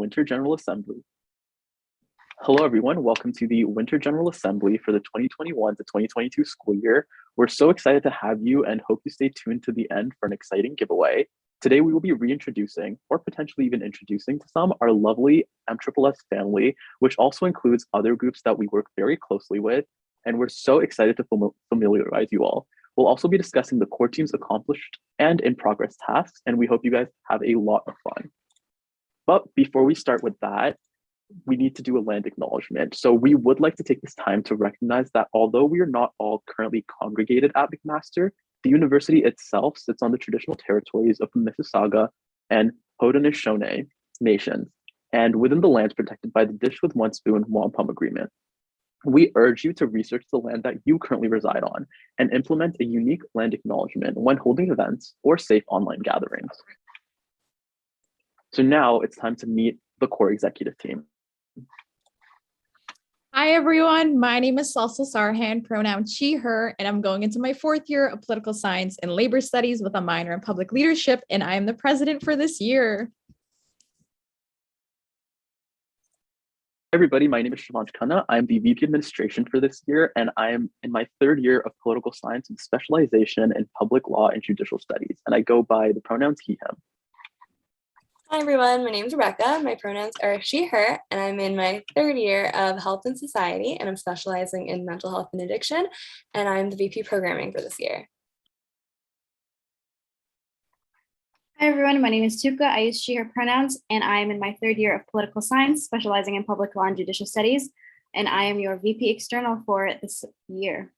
Winter General Assembly. Hello, everyone. Welcome to the Winter General Assembly for the 2021 to 2022 school year. We're so excited to have you and hope you stay tuned to the end for an exciting giveaway. Today, we will be reintroducing, or potentially even introducing to some, our lovely MSSS family, which also includes other groups that we work very closely with. And we're so excited to familiarize you all. We'll also be discussing the core team's accomplished and in progress tasks, and we hope you guys have a lot of fun. But before we start with that, we need to do a land acknowledgement. So we would like to take this time to recognize that although we are not all currently congregated at McMaster, the university itself sits on the traditional territories of the Mississauga and Haudenosaunee nations, and within the lands protected by the Dish with One Spoon Wampum Agreement. We urge you to research the land that you currently reside on and implement a unique land acknowledgement when holding events or safe online gatherings. So now it's time to meet the core executive team. Hi, everyone. My name is SALSA SARHAN, pronoun she, her, and I'm going into my fourth year of political science and labor studies with a minor in public leadership, and I am the president for this year. Hi, everybody. My name is KHANNA. I'm the VP Administration for this year, and I am in my third year of political science with specialization in public law and judicial studies, and I go by the pronouns he, him. Hi everyone, my name is Rebecca. My pronouns are she, her, and I'm in my third year of health and society, and I'm specializing in mental health and addiction, and I'm the VP programming for this year. Hi everyone, my name is Tuka. I use she, her pronouns, and I am in my third year of political science, specializing in public law and judicial studies, and I am your VP external for this year.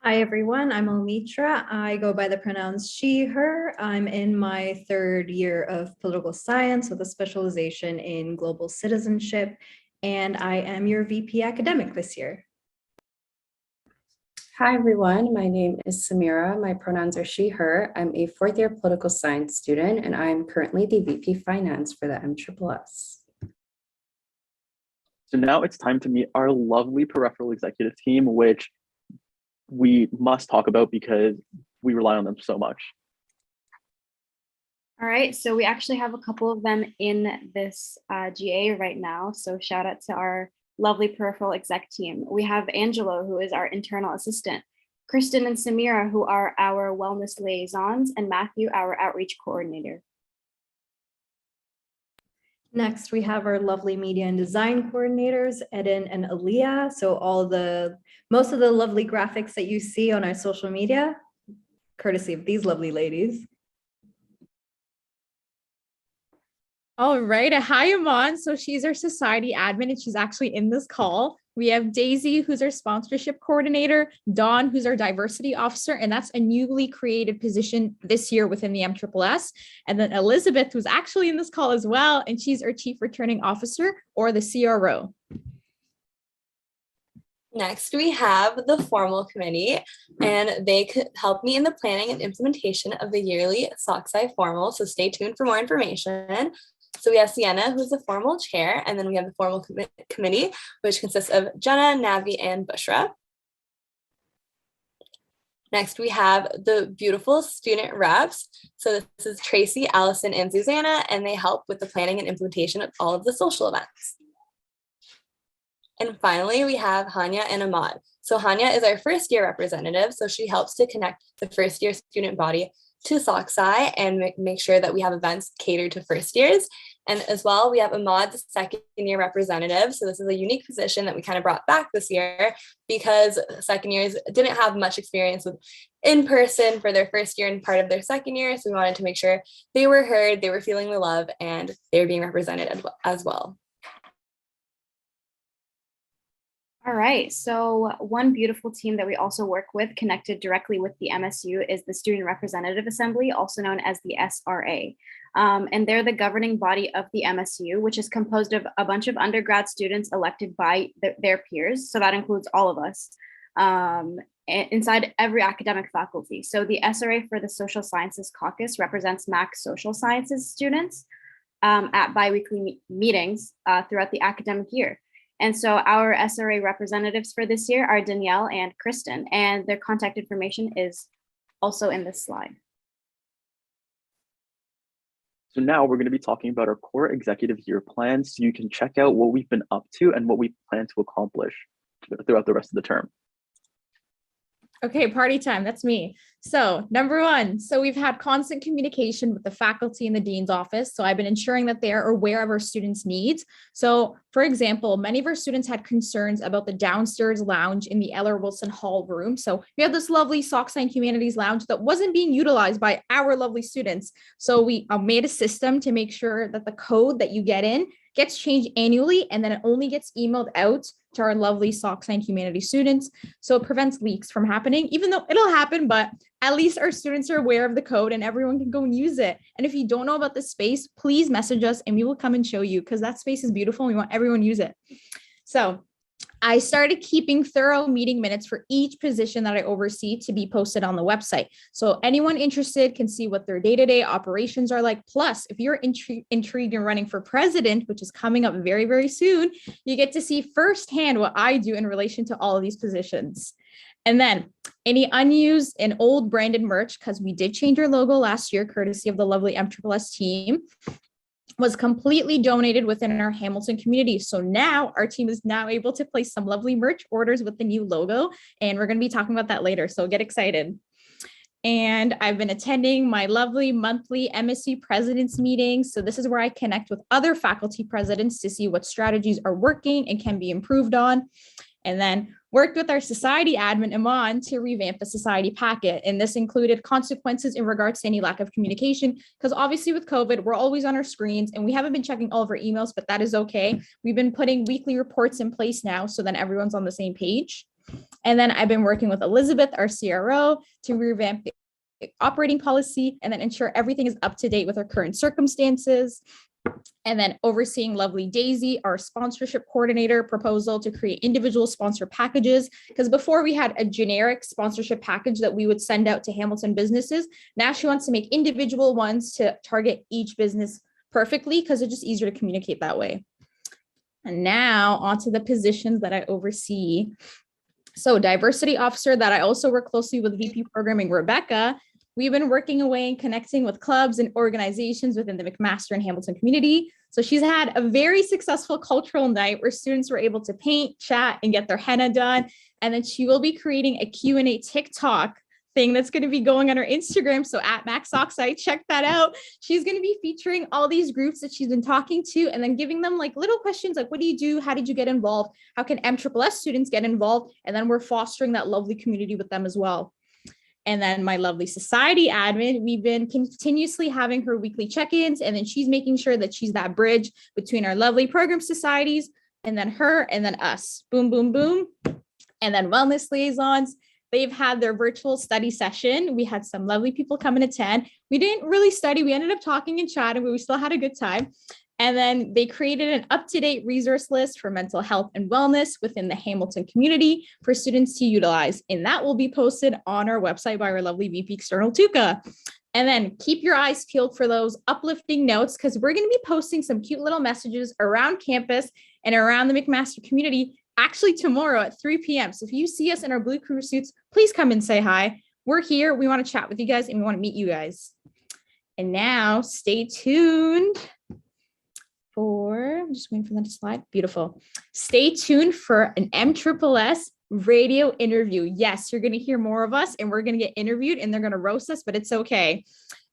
Hi everyone, I'm Almitra. I go by the pronouns she, her. I'm in my third year of political science with a specialization in global citizenship, and I am your VP academic this year. Hi everyone, my name is Samira. My pronouns are she, her. I'm a fourth year political science student, and I'm currently the VP finance for the MSSS. So now it's time to meet our lovely Peripheral executive team, which we must talk about because we rely on them so much. All right, so we actually have a couple of them in this GA right now. So shout out to our lovely Peripheral exec team. We have Angelo, who is our internal assistant, Kristen and Samira, who are our wellness liaisons, and Matthew, our outreach coordinator. Next, we have our lovely media and design coordinators, Eden and Aaliyah. So most of the lovely graphics that you see on our social media, courtesy of these lovely ladies. All right. Hi, Iman. So she's our society admin, and she's actually in this call. We have Daisy, who's our sponsorship coordinator, Dawn, who's our diversity officer, and that's a newly created position this year within the MSSS. And then Elizabeth, who's actually in this call as well, and she's our chief returning officer, or the CRO. Next, we have the formal committee, and they could help me in the planning and implementation of the yearly SOCSI formal, so stay tuned for more information. So we have Sienna, who's the formal chair, and then we have the formal committee, which consists of Jenna, Navi, and Bushra. Next, we have the beautiful student reps. So this is Tracy, Allison, and Susanna, and they help with the planning and implementation of all of the social events. And finally, we have Hanya and Ahmad. So Hanya is our first year representative, so she helps to connect the first year student body to SOCSI and make sure that we have events catered to first years. And as well, we have Ahmad, the second year representative. So this is a unique position that we kind of brought back this year because second years didn't have much experience with in person for their first year and part of their second year. So we wanted to make sure they were heard, they were feeling the love, and they were being represented as well. All right, so one beautiful team that we also work with connected directly with the MSU is the Student Representative Assembly, also known as the SRA. And they're the governing body of the MSU, which is composed of a bunch of undergrad students elected by their peers. So that includes all of us inside every academic faculty. So the SRA for the Social Sciences Caucus represents MAC Social Sciences students at biweekly meetings throughout the academic year. And so our SRA representatives for this year are Danielle and Kristen, and their contact information is also in this slide. So now we're going to be talking about our core executive year plan so you can check out what we've been up to and what we plan to accomplish throughout the rest of the term. Okay, party time, that's me. So number one, so we've had constant communication with the faculty in the dean's office. So I've been ensuring that they are aware of our students' needs. So for example, many of our students had concerns about the downstairs lounge in the Eller Wilson Hall room. So we have this lovely SockSign Humanities lounge that wasn't being utilized by our lovely students. So we made a system to make sure that the code that you get in gets changed annually, and then it only gets emailed out to our lovely SockSign Humanities students. So it prevents leaks from happening, even though it'll happen, but at least our students are aware of the code and everyone can go and use it. And if you don't know about this space, please message us and we will come and show you, because that space is beautiful and we want everyone to use it. So I started keeping thorough meeting minutes for each position that I oversee to be posted on the website. So anyone interested can see what their day-to-day operations are like. Plus, if you're intrigued in running for president, which is coming up very, very soon, you get to see firsthand what I do in relation to all of these positions. And then any unused and old branded merch, because we did change our logo last year, courtesy of the lovely MSSS team, was completely donated within our Hamilton community. So now our team is now able to place some lovely merch orders with the new logo, and we're going to be talking about that later. So get excited. And I've been attending my lovely monthly MSU presidents meetings. So this is where I connect with other faculty presidents to see what strategies are working and can be improved on. And then worked with our society admin, Iman, to revamp the society packet. And this included consequences in regards to any lack of communication, because obviously with COVID, we're always on our screens and we haven't been checking all of our emails, but that is okay. We've been putting weekly reports in place now, so then everyone's on the same page. And then I've been working with Elizabeth, our CRO, to revamp the operating policy and then ensure everything is up to date with our current circumstances. And then overseeing lovely Daisy, our sponsorship coordinator, proposal to create individual sponsor packages. Because before we had a generic sponsorship package that we would send out to Hamilton businesses. Now she wants to make individual ones to target each business perfectly, because it's just easier to communicate that way. And now onto the positions that I oversee. So diversity officer, that I also work closely with VP programming, Rebecca. We've been working away and connecting with clubs and organizations within the McMaster and Hamilton community. So she's had a very successful cultural night where students were able to paint, chat, and get their henna done. And then she will be creating a Q&A TikTok thing that's going to be going on her Instagram. So at MaxOxide, check that out. She's going to be featuring all these groups that she's been talking to and then giving them like little questions like, what do you do? How did you get involved? How can MSSS students get involved? And then we're fostering that lovely community with them as well. And then my lovely society admin, we've been continuously having her weekly check-ins, and then she's making sure that she's that bridge between our lovely program societies and then her and then us. Boom, boom, boom. And then wellness liaisons. They've had their virtual study session. We had some lovely people come and attend. We didn't really study. We ended up talking and chatting, but we still had a good time. And then they created an up-to-date resource list for mental health and wellness within the Hamilton community for students to utilize. And that will be posted on our website by our lovely VP External Tuka. And then keep your eyes peeled for those uplifting notes, because we're going to be posting some cute little messages around campus and around the McMaster community actually tomorrow at 3 p.m. So if you see us in our blue crew suits, please come and say hi. We're here. We want to chat with you guys and we want to meet you guys. And now stay tuned. I'm just waiting for that to slide. Beautiful. Stay tuned for an MSSS radio interview. Yes, you're going to hear more of us and we're going to get interviewed and they're going to roast us, but it's okay.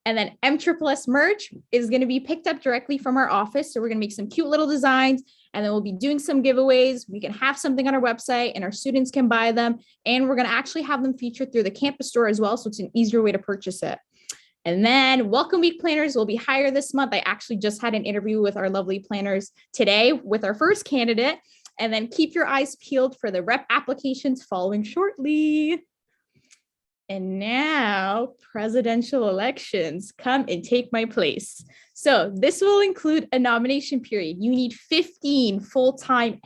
And then MSSS merch is going to be picked up directly from our office. So we're going to make some cute little designs and then we'll be doing some giveaways. We can have something on our website and our students can buy them. And we're going to actually have them featured through the campus store as well. So it's an easier way to purchase it. And then Welcome Week planners will be higher this month. I actually just had an interview with our lovely planners today with our first candidate. And then keep your eyes peeled for the rep applications following shortly. And now presidential elections, come and take my place. So this will include a nomination period. You need 15 full-time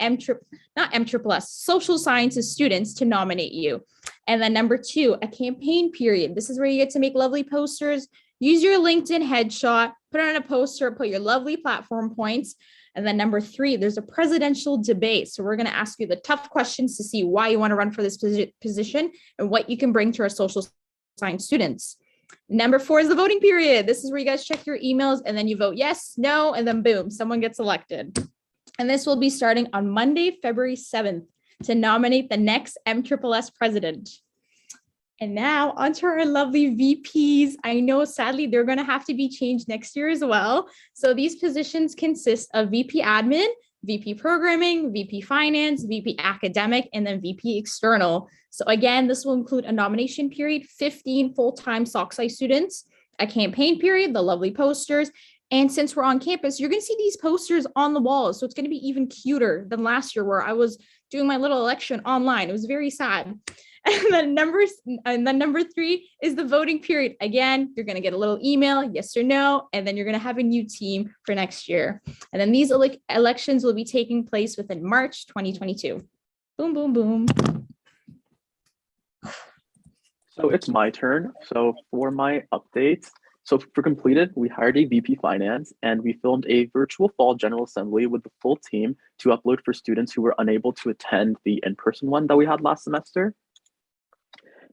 social sciences students to nominate you. And then number 2, a campaign period. This is where you get to make lovely posters, use your LinkedIn headshot, put it on a poster, put your lovely platform points. And then number 3, there's a presidential debate. So we're going to ask you the tough questions to see why you want to run for this position and what you can bring to our social science students. Number 4 is the voting period. This is where you guys check your emails and then you vote yes, no, and then boom, someone gets elected. And this will be starting on Monday, February 7th to nominate the next MSSS president. And now onto our lovely VPs. I know sadly they're going to have to be changed next year as well. So these positions consist of VP admin, VP programming, VP finance, VP academic, and then VP external. So again, this will include a nomination period, 15 full-time SOCSI students, a campaign period, the lovely posters. And since we're on campus, you're going to see these posters on the walls. So it's going to be even cuter than last year where I was doing my little election online. It was very sad. And then number 3 is the voting period. Again, you're going to get a little email, yes or no, and then you're going to have a new team for next year. And then these elections will be taking place within March 2022. Boom, boom, boom. So it's my turn. So for my updates, so for completed, we hired a VP Finance and we filmed a virtual fall General Assembly with the full team to upload for students who were unable to attend the in-person one that we had last semester.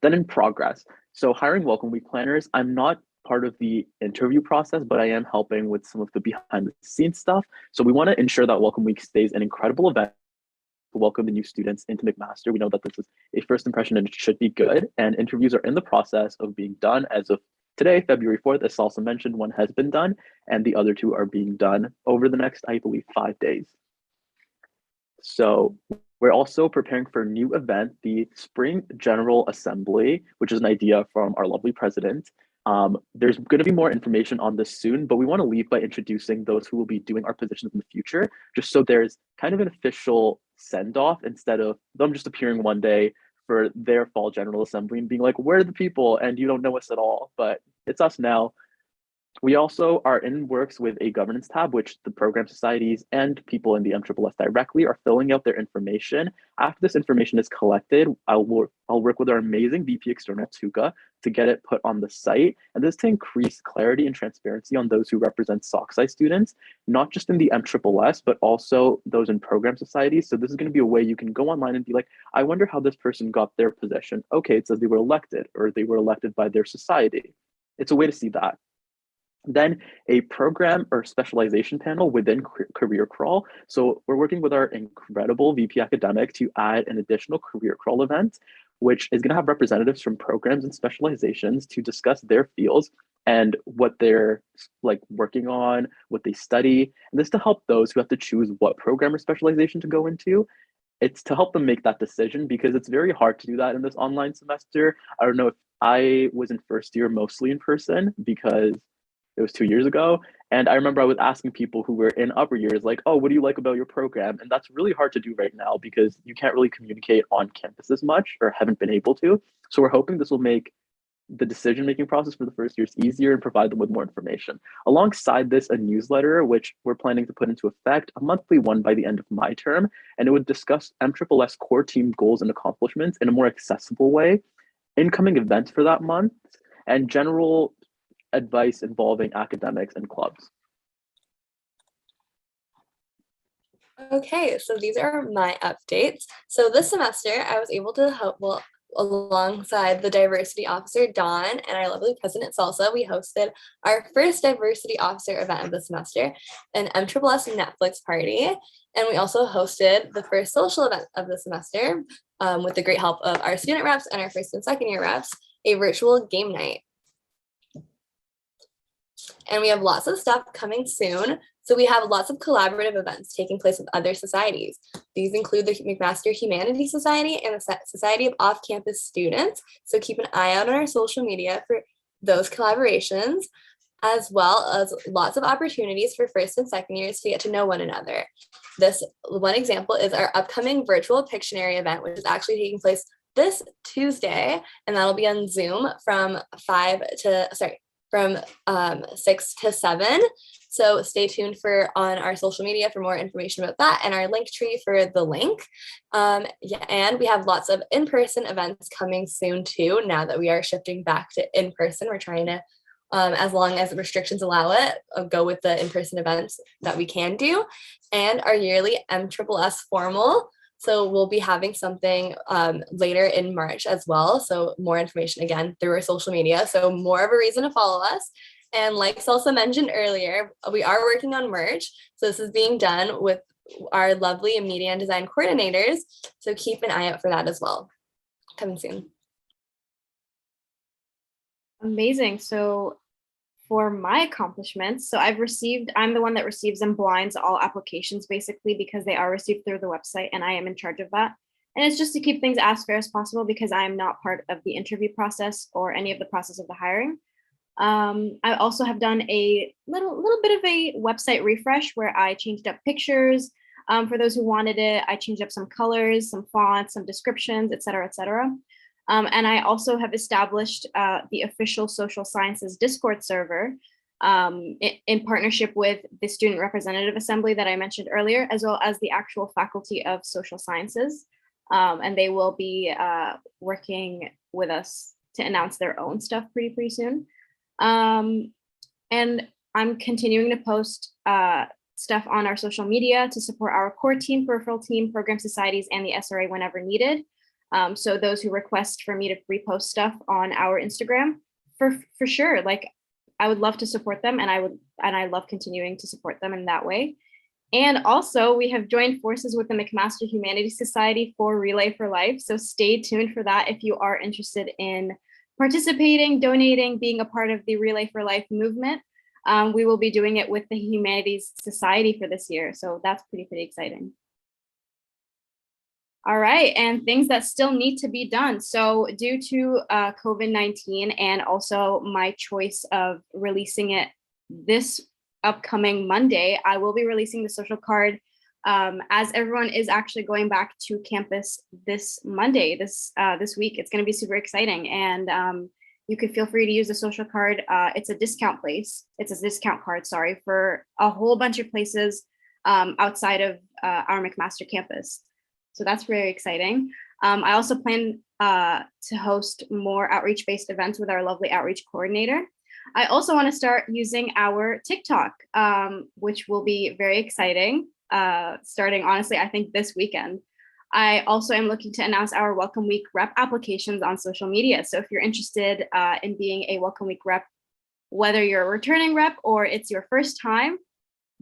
Then in progress, so hiring Welcome Week planners, I'm not part of the interview process, but I am helping with some of the behind the scenes stuff. So we want to ensure that Welcome Week stays an incredible event to welcome the new students into McMaster. We know that this is a first impression and it should be good. And interviews are in the process of being done as of today, February 4th, as SALSA mentioned, one has been done and the other 2 are being done over the next, I believe, 5 days. So we're also preparing for a new event, the Spring General Assembly, which is an idea from our lovely president. There's going to be more information on this soon, but we want to leave by introducing those who will be doing our positions in the future, just so there's kind of an official send-off instead of them just appearing one day for their fall General Assembly and being like, where are the people? And you don't know us at all, but it's us now. We also are in works with a governance tab, which the program societies and people in the MSSS directly are filling out their information. After this information is collected, I'll work with our amazing VP External Tuka to get it put on the site. And this to increase clarity and transparency on those who represent SOCSI students, not just in the MSSS, but also those in program societies. So this is going to be a way you can go online and be like, I wonder how this person got their position. Okay, it says they were elected or they were elected by their society. It's a way to see that. Then a program or specialization panel within Career Crawl. So we're working with our incredible VP Academic to add an additional Career Crawl event, which is going to have representatives from programs and specializations to discuss their fields and what they're like working on, what they study. And this to help those who have to choose what program or specialization to go into. It's to help them make that decision because it's very hard to do that in this online semester. I don't know if I was in first year mostly in person because it was 2 years ago. And I remember I was asking people who were in upper years, like, oh, what do you like about your program? And that's really hard to do right now because you can't really communicate on campus as much or haven't been able to. So we're hoping this will make the decision-making process for the first years easier and provide them with more information. Alongside this, a newsletter, which we're planning to put into effect, a monthly one by the end of my term, and it would discuss MSSS core team goals and accomplishments in a more accessible way, incoming events for that month, and general advice involving academics and clubs. Okay, so these are my updates. So this semester, I was able to help, alongside the diversity officer, Dawn, and our lovely president, SALSA, we hosted our first diversity officer event of the semester, an MSSS Netflix party. And we also hosted the first social event of the semester with the great help of our student reps and our first and second year reps, a virtual game night. And we have lots of stuff coming soon. So we have lots of collaborative events taking place with other societies. These include the McMaster Humanities Society and the Society of Off-Campus Students. So keep an eye out on our social media for those collaborations, as well as lots of opportunities for first and second years to get to know one another. This one example is our upcoming virtual Pictionary event, which is actually taking place this Tuesday, and that'll be on Zoom from 6 to 7. So stay tuned on our social media for more information about that and our link tree for the link. And we have lots of in-person events coming soon too. Now that we are shifting back to in-person, we're trying to, as long as restrictions allow it, go with the in-person events that we can do. And our yearly MSSS formal. So we'll be having something later in March as well. So more information again through our social media. So more of a reason to follow us. And like SALSA mentioned earlier, we are working on merch. So this is being done with our lovely media and design coordinators. So keep an eye out for that as well. Coming soon. Amazing. So for my accomplishments, so I'm the one that receives and blinds all applications basically because they are received through the website and I am in charge of that. And it's just to keep things as fair as possible because I am not part of the interview process or any of the process of the hiring. I also have done a little bit of a website refresh where I changed up pictures for those who wanted it. I changed up some colors, some fonts, some descriptions, et cetera, et cetera. And I also have established the official social sciences Discord server in partnership with the Student Representative Assembly that I mentioned earlier, as well as the actual Faculty of Social Sciences. And they will be working with us to announce their own stuff pretty soon. And I'm continuing to post stuff on our social media to support our core team, peripheral team, program societies, and the SRA whenever needed. So those who request for me to repost stuff on our Instagram, for sure, like I would love to support them, and I love continuing to support them in that way. And also we have joined forces with the McMaster Humanities Society for Relay for Life. So stay tuned for that if you are interested in participating, donating, being a part of the Relay for Life movement. We will be doing it with the Humanities Society for this year. So that's pretty exciting. All right, and things that still need to be done. So due to COVID-19 and also my choice of releasing it this upcoming Monday, I will be releasing the social card as everyone is actually going back to campus this Monday, this week. It's going to be super exciting, and you can feel free to use the social card. It's a discount card, sorry, for a whole bunch of places outside of our McMaster campus. So that's very exciting. I also plan to host more outreach-based events with our lovely outreach coordinator. I also want to start using our TikTok, which will be very exciting, starting honestly, I think this weekend. I also am looking to announce our Welcome Week rep applications on social media. So if you're interested in being a Welcome Week rep, whether you're a returning rep or it's your first time,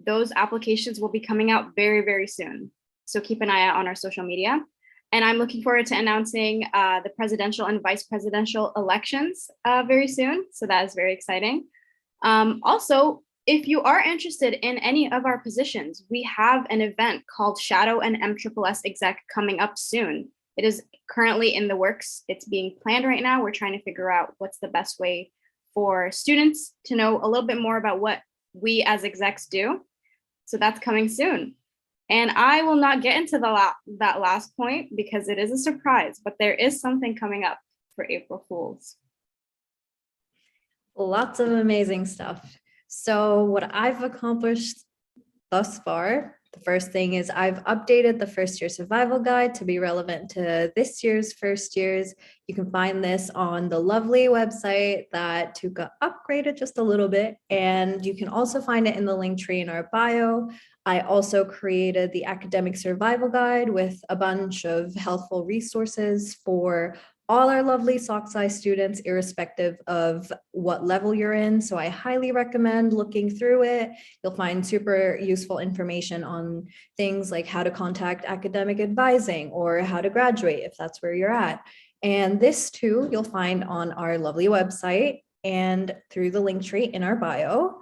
those applications will be coming out very soon. So keep an eye out on our social media. And I'm looking forward to announcing the presidential and vice presidential elections very soon. So that is very exciting. Also, if you are interested in any of our positions, we have an event called Shadow and MSSS Exec coming up soon. It is currently in the works. It's being planned right now. We're trying to figure out what's the best way for students to know a little bit more about what we as execs do. So that's coming soon. And I will not get into that last point because it is a surprise, but there is something coming up for April Fools. Lots of amazing stuff. So what I've accomplished thus far, the first thing is I've updated the first year survival guide to be relevant to this year's first years. You can find this on the lovely website that Tuka upgraded just a little bit, and you can also find it in the link tree in our bio. I also created the academic survival guide with a bunch of helpful resources for all our lovely SOCSI students, irrespective of what level you're in. So I highly recommend looking through it. You'll find super useful information on things like how to contact academic advising or how to graduate if that's where you're at. And this too, you'll find on our lovely website and through the link tree in our bio.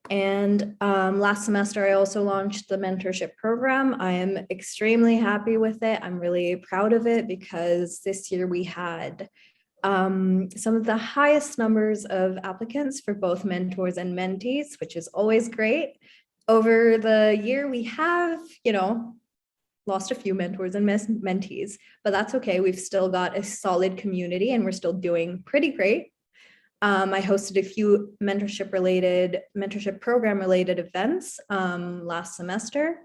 And last semester, I also launched the mentorship program. I am extremely happy with it. I'm really proud of it because this year we had some of the highest numbers of applicants for both mentors and mentees, which is always great. Over the year, we have, lost a few mentors and mentees, but that's okay. We've still got a solid community and we're still doing pretty great. I hosted a few mentorship program related events last semester.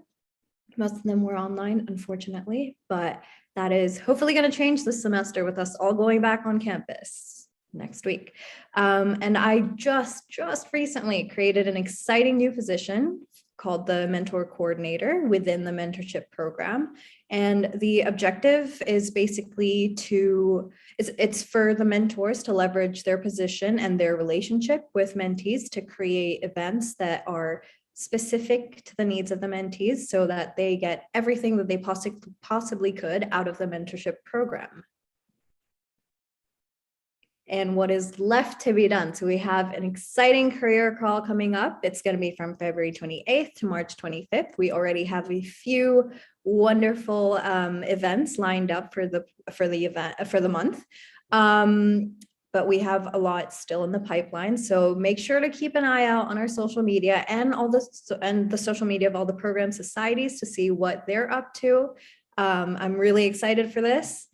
Most of them were online, unfortunately, but that is hopefully going to change this semester with us all going back on campus next week. And I just recently created an exciting new position called the Mentor Coordinator within the mentorship program. And the objective is basically it's for the mentors to leverage their position and their relationship with mentees to create events that are specific to the needs of the mentees so that they get everything that they possibly could out of the mentorship program. And what is left to be done. So we have an exciting career crawl coming up. It's going to be from February 28th to March 25th. We already have a few wonderful events lined up for the month. But we have a lot still in the pipeline. So make sure to keep an eye out on our social media and the social media of all the program societies to see what they're up to. I'm really excited for this.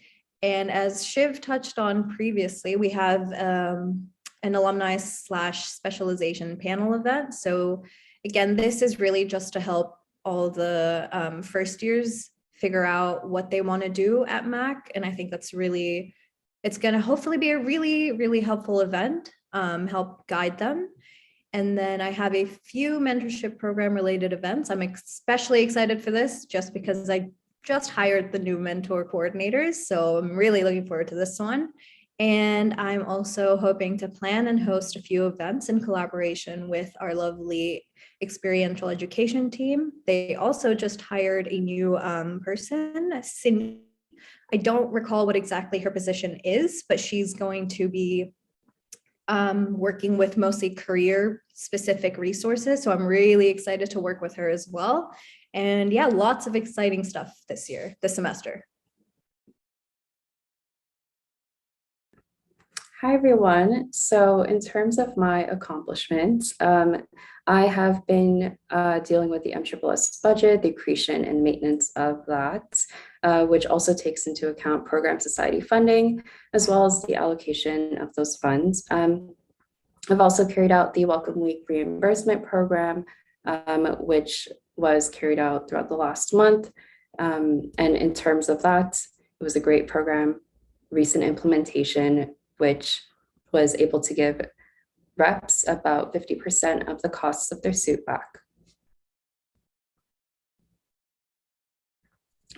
And as Shiv touched on previously, we have an alumni/specialization panel event. So again, this is really just to help all the first years figure out what they want to do at MAC. And I think it's going to hopefully be a really, really helpful event, help guide them. And then I have a few mentorship program related events. I'm especially excited for this just because I just hired the new mentor coordinators. So I'm really looking forward to this one. And I'm also hoping to plan and host a few events in collaboration with our lovely experiential education team. They also just hired a new person, Cindy. I don't recall what exactly her position is, but she's going to be working with mostly career specific resources. So I'm really excited to work with her as well. And yeah, lots of exciting stuff this semester. Hi, everyone. So in terms of my accomplishments, I have been dealing with the MSSS budget, the accretion and maintenance of that, which also takes into account program society funding, as well as the allocation of those funds. I've also carried out the Welcome Week reimbursement program, which was carried out throughout the last month. And in terms of that, it was a great program, recent implementation, which was able to give reps about 50% of the costs of their suit back.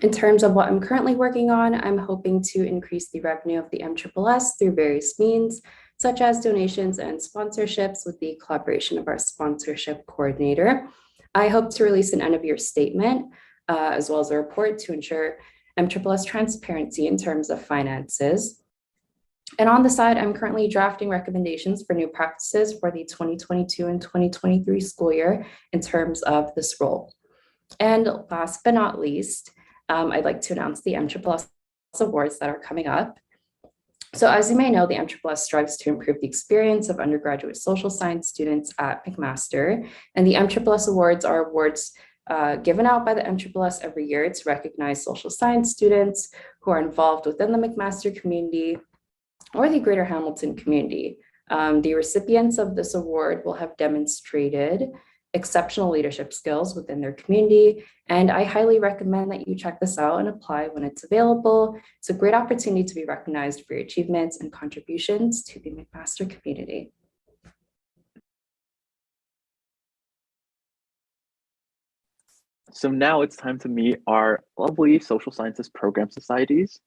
In terms of what I'm currently working on, I'm hoping to increase the revenue of the MSSS through various means, such as donations and sponsorships with the collaboration of our sponsorship coordinator. I hope to release an end-of-year statement, as well as a report to ensure MSSS transparency in terms of finances. And on the side, I'm currently drafting recommendations for new practices for the 2022 and 2023 school year in terms of this role. And last but not least, I'd like to announce the MSSS awards that are coming up. So as you may know, the MSSS strives to improve the experience of undergraduate social science students at McMaster. And the MSSS awards are awards given out by the MSSS every year to recognize social science students who are involved within the McMaster community or the Greater Hamilton community. The recipients of this award will have demonstrated exceptional leadership skills within their community. And I highly recommend that you check this out and apply when it's available. It's a great opportunity to be recognized for your achievements and contributions to the McMaster community. So now it's time to meet our lovely social sciences program societies.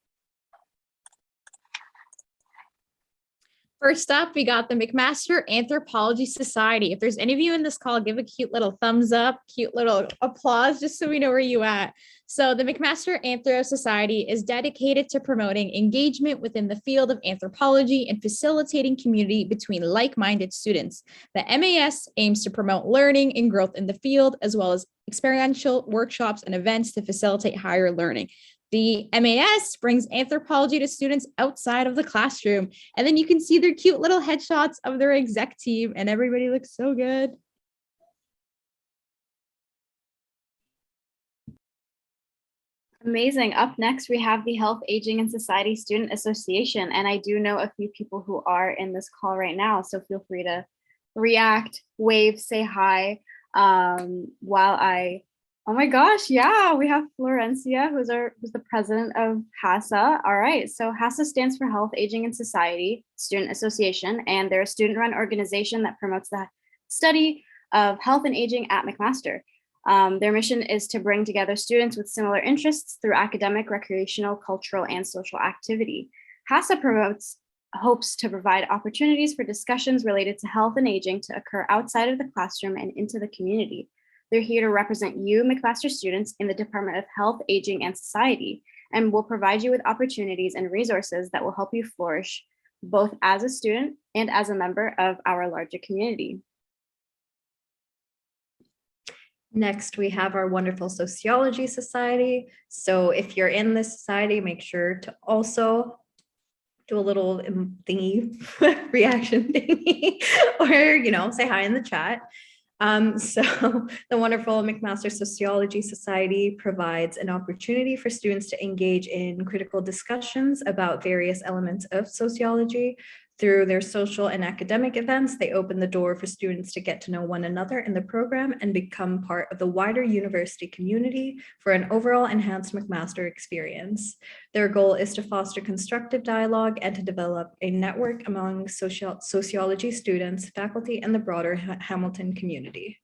First up, we got the McMaster Anthropology Society. If there's any of you in this call, give a cute little thumbs up, cute little applause, just so we know where you at. So the McMaster Anthro Society is dedicated to promoting engagement within the field of anthropology and facilitating community between like-minded students. The MAS aims to promote learning and growth in the field, as well as experiential workshops and events to facilitate higher learning. The MAS brings anthropology to students outside of the classroom, and then you can see their cute little headshots of their exec team, and everybody looks so good. Amazing. Up next, we have the Health, Aging, and Society Student Association, and I do know a few people who are in this call right now, so feel free to react, wave, say hi, while I... Oh my gosh, yeah, we have Florencia, who's the president of HASA. All right, so HASA stands for Health, Aging, and Society Student Association, and they're a student-run organization that promotes the study of health and aging at McMaster. Their mission is to bring together students with similar interests through academic, recreational, cultural, and social activity. HASA hopes to provide opportunities for discussions related to health and aging to occur outside of the classroom and into the community. They're here to represent you, McMaster students, in the Department of Health, Aging, and Society, and will provide you with opportunities and resources that will help you flourish both as a student and as a member of our larger community. Next, we have our wonderful Sociology Society. So if you're in this society, make sure to also do a little thingy, reaction thingy, or, say hi in the chat. So the wonderful McMaster Sociology Society provides an opportunity for students to engage in critical discussions about various elements of sociology. Through their social and academic events, they open the door for students to get to know one another in the program and become part of the wider university community for an overall enhanced McMaster experience. Their goal is to foster constructive dialogue and to develop a network among sociology students, faculty, and the broader Hamilton community.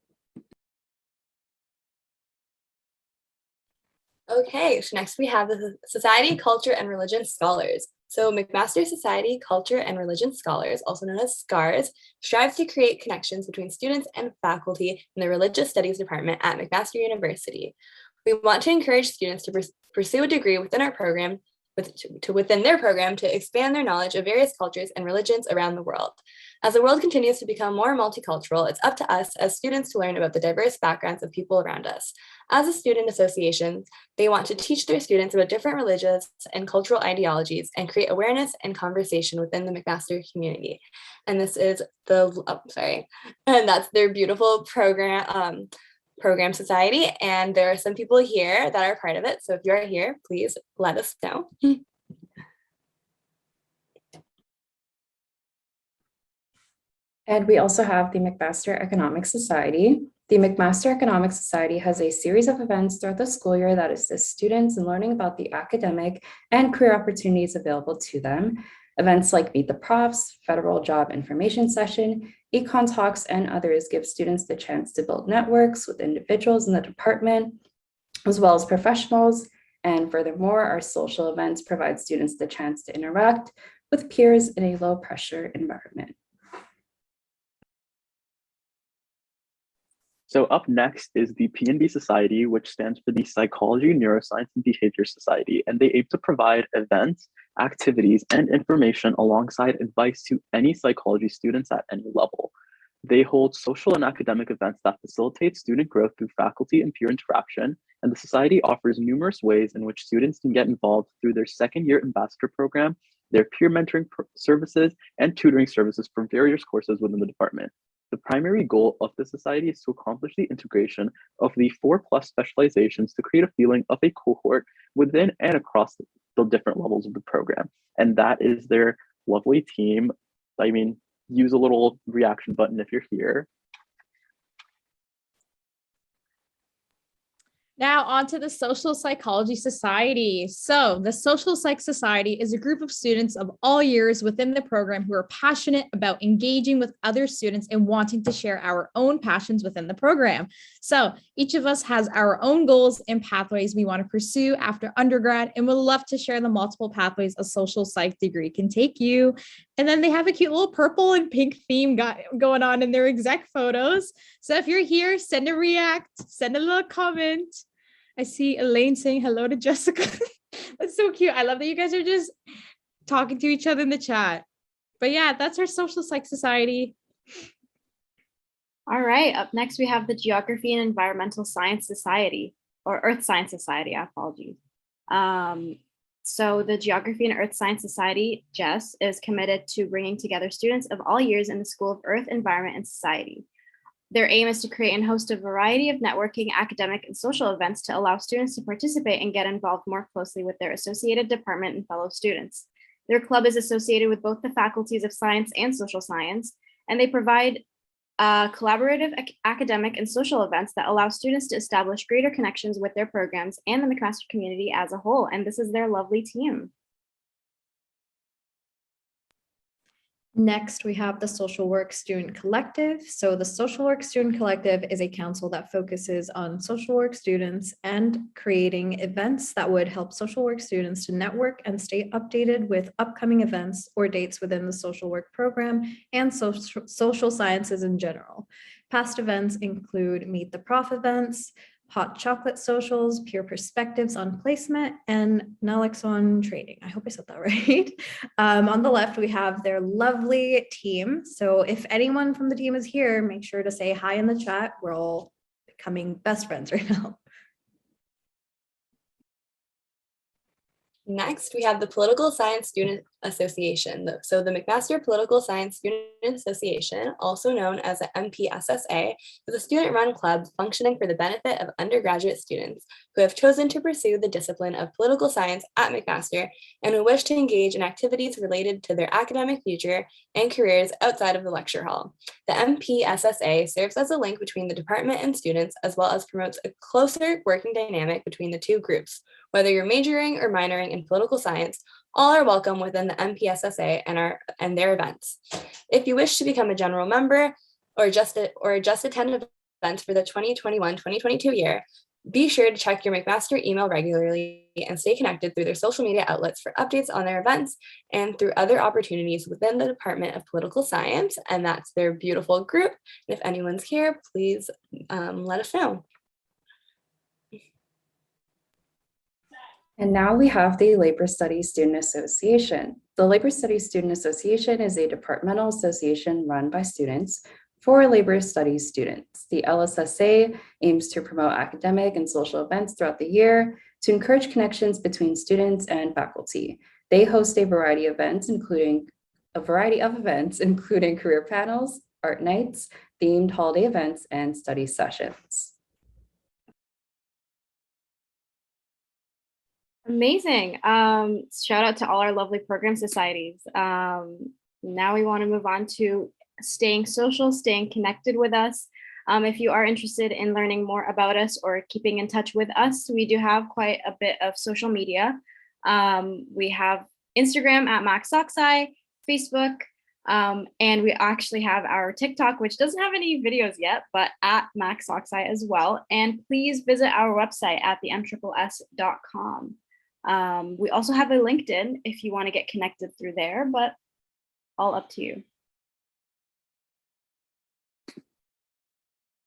Okay, so next we have the Society, Culture, and Religion Scholars. So McMaster Society, Culture, and Religion Scholars, also known as SCARS, strives to create connections between students and faculty in the Religious Studies Department at McMaster University. We want to encourage students to pursue a degree within our program, within their program to expand their knowledge of various cultures and religions around the world. As the world continues to become more multicultural, it's up to us as students to learn about the diverse backgrounds of people around us. As a student association, they want to teach their students about different religious and cultural ideologies and create awareness and conversation within the McMaster community. And this is and that's their beautiful program society. And there are some people here that are part of it. So if you're here, please let us know. And we also have the McMaster Economic Society. The McMaster Economic Society has a series of events throughout the school year that assist students in learning about the academic and career opportunities available to them. Events like Meet the Profs, Federal Job Information Session, Econ Talks, and others give students the chance to build networks with individuals in the department, as well as professionals. And furthermore, our social events provide students the chance to interact with peers in a low-pressure environment. So up next is the P&B Society, which stands for the Psychology, Neuroscience, and Behavior Society, and they aim to provide events, activities, and information alongside advice to any psychology students at any level. They hold social and academic events that facilitate student growth through faculty and peer interaction, and the Society offers numerous ways in which students can get involved through their second-year ambassador program, their peer mentoring services, and tutoring services for various courses within the department. The primary goal of the Society is to accomplish the integration of the 4+ specializations to create a feeling of a cohort within and across the different levels of the program. And that is their lovely team. I mean, use a little reaction button if you're here. Now on to the Social Psychology Society. So the Social Psych Society is a group of students of all years within the program who are passionate about engaging with other students and wanting to share our own passions within the program. So each of us has our own goals and pathways we want to pursue after undergrad, and would love to share the multiple pathways a social psych degree can take you. And then they have a cute little purple and pink theme going on in their exec photos. So if you're here, send a react, send a little comment. I see Elaine saying hello to Jessica. That's so cute. I love that you guys are just talking to each other in the chat. But yeah, that's our Social Psych Society. All right, up next we have the Geography and Environmental Science Society, or Earth Science Society, apologies. So the Geography and Earth Science Society, GESS, is committed to bringing together students of all years in the School of Earth, Environment, and Society. Their aim is to create and host a variety of networking, academic, and social events to allow students to participate and get involved more closely with their associated department and fellow students. Their club is associated with both the faculties of science and social science, and they provide collaborative academic and social events that allow students to establish greater connections with their programs and the McMaster community as a whole. And this is their lovely team. Next, we have the Social Work Student Collective. So the Social Work Student Collective is a council that focuses on social work students and creating events that would help social work students to network and stay updated with upcoming events or dates within the social work program and social sciences in general. Past events include Meet the Prof events, hot chocolate socials, peer perspectives on placement, and naloxone training. I hope I said that right. On the left, we have their lovely team. So if anyone from the team is here, make sure to say hi in the chat. We're all becoming best friends right now. Next, we have the Political Science Student Association. So the McMaster Political Science Student Association, also known as the MPSSA, is a student-run club functioning for the benefit of undergraduate students who have chosen to pursue the discipline of political science at McMaster and who wish to engage in activities related to their academic future and careers outside of the lecture hall. The MPSSA serves as a link between the department and students, as well as promotes a closer working dynamic between the two groups. Whether you're majoring or minoring in political science, all are welcome within the MPSSA and their events. If you wish to become a general member or just attend events for the 2021-2022 year, be sure to check your McMaster email regularly and stay connected through their social media outlets for updates on their events and through other opportunities within the Department of Political Science, and that's their beautiful group. And if anyone's here, please let us know. And now we have the Labor Studies Student Association. The Labor Studies Student Association is a departmental association run by students for labor studies students. The LSSA aims to promote academic and social events throughout the year to encourage connections between students and faculty. They host a variety of events, including career panels, art nights, themed holiday events, and study sessions. Amazing. Shout out to all our lovely program societies. Now we want to move on to staying social, staying connected with us. If you are interested in learning more about us or keeping in touch with us, we do have quite a bit of social media. We have Instagram at MaxSoxI, Facebook, and we actually have our TikTok, which doesn't have any videos yet, but at MaxSoxI as well. And please visit our website at themSSS.com. We also have a LinkedIn if you want to get connected through there, but all up to you.